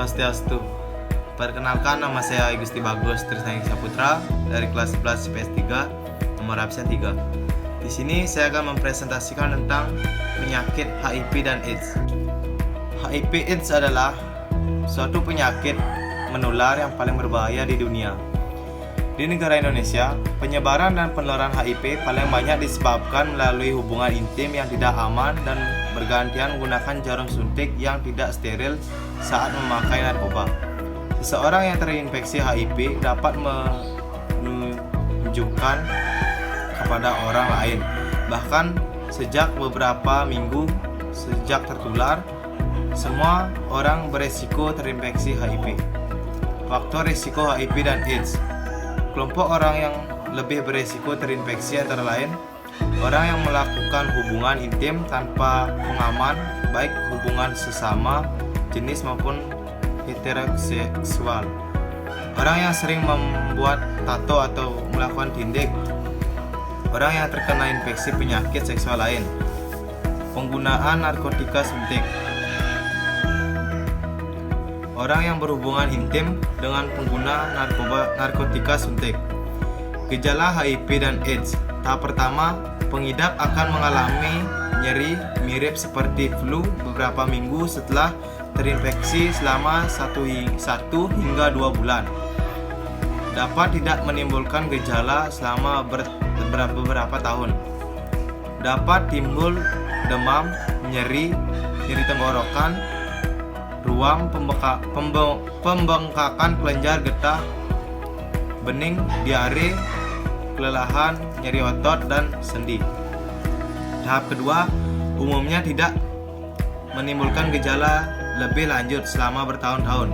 Swastiastu. Perkenalkan, nama saya Gusti Bagus Trisnandi Saputra dari kelas 11 IPS 3, nomor absen 3. Di sini saya akan mempresentasikan tentang penyakit HIV dan AIDS. HIV/AIDS adalah suatu penyakit menular yang paling berbahaya di dunia. Di negara Indonesia, penyebaran dan penularan HIV paling banyak disebabkan melalui hubungan intim yang tidak aman dan bergantian menggunakan jarum suntik yang tidak steril saat memakai narkoba. Seseorang yang terinfeksi HIV dapat menunjukkan kepada orang lain, bahkan sejak beberapa minggu sejak tertular. Semua orang beresiko terinfeksi HIV. Faktor risiko HIV dan AIDS. Kelompok orang yang lebih beresiko terinfeksi antara lain orang yang melakukan hubungan intim tanpa pengaman, baik hubungan sesama jenis maupun heteroseksual, orang yang sering membuat tato atau melakukan tindik, orang yang terkena infeksi penyakit seksual lain, penggunaan narkotika suntik, orang yang berhubungan intim dengan pengguna narkotika suntik. Gejala HIV dan AIDS. Tahap pertama, pengidap akan mengalami nyeri mirip seperti flu beberapa minggu setelah terinfeksi selama 1 hingga 2 bulan. Dapat tidak menimbulkan gejala selama beberapa tahun. Dapat timbul demam, nyeri tenggorokan, ruam, pembengkakan kelenjar getah, bening, diare, kelelahan, nyeri otot, dan sendi. Tahap kedua, umumnya tidak menimbulkan gejala lebih lanjut selama bertahun-tahun.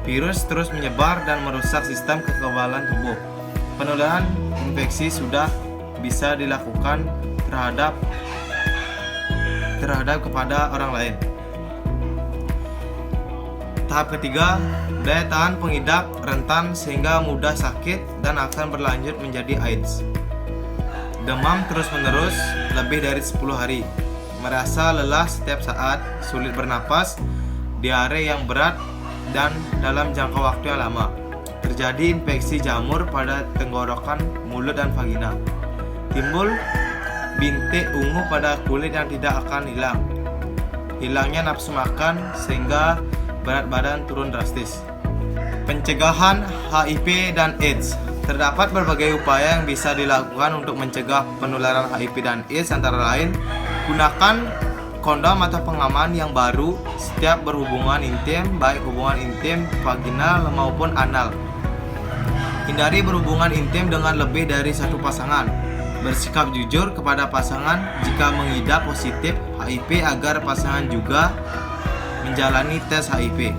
Virus terus menyebar dan merusak sistem kekebalan tubuh. Penularan infeksi sudah bisa dilakukan terhadap kepada orang lain. Tahap ketiga, daya tahan pengidap rentan sehingga mudah sakit dan akan berlanjut menjadi AIDS. Demam terus-menerus lebih dari 10 hari, merasa lelah setiap saat, sulit bernapas, diare yang berat, dan dalam jangka waktu yang lama. Terjadi infeksi jamur pada tenggorokan, mulut, dan vagina. Timbul bintik ungu pada kulit yang tidak akan hilang. Hilangnya nafsu makan sehingga berat badan turun drastis. Pencegahan HIV dan AIDS. Terdapat berbagai upaya yang bisa dilakukan untuk mencegah penularan HIV dan AIDS, antara lain gunakan kondom atau pengaman yang baru setiap berhubungan intim, baik hubungan intim vaginal maupun anal. Hindari berhubungan intim dengan lebih dari satu pasangan. Bersikap jujur kepada pasangan jika mengidap positif HIV agar pasangan juga menjalani tes HIV.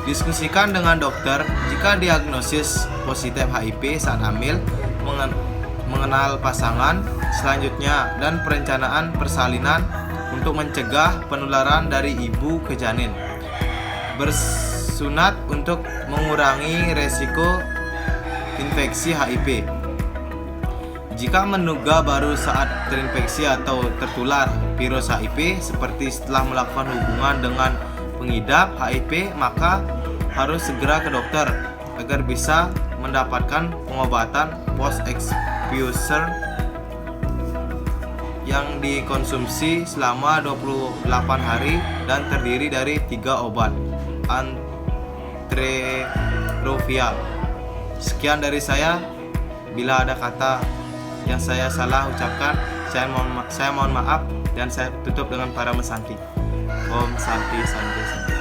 Diskusikan dengan dokter jika diagnosis positif HIV saat hamil, mengenal pasangan selanjutnya, dan perencanaan persalinan untuk mencegah penularan dari ibu ke janin. Bersunat untuk mengurangi resiko infeksi HIV. Jika menduga baru saat terinfeksi atau tertular virus HIV, seperti setelah melakukan hubungan dengan pengidap HIV, maka harus segera ke dokter agar bisa mendapatkan pengobatan post-exposure yang dikonsumsi selama 28 hari dan terdiri dari 3 obat antiretroviral. Sekian dari saya. Bila ada kata yang saya salah ucapkan, saya mohon maaf, dan saya tutup dengan para mesanti. Om Santi Santi Santi.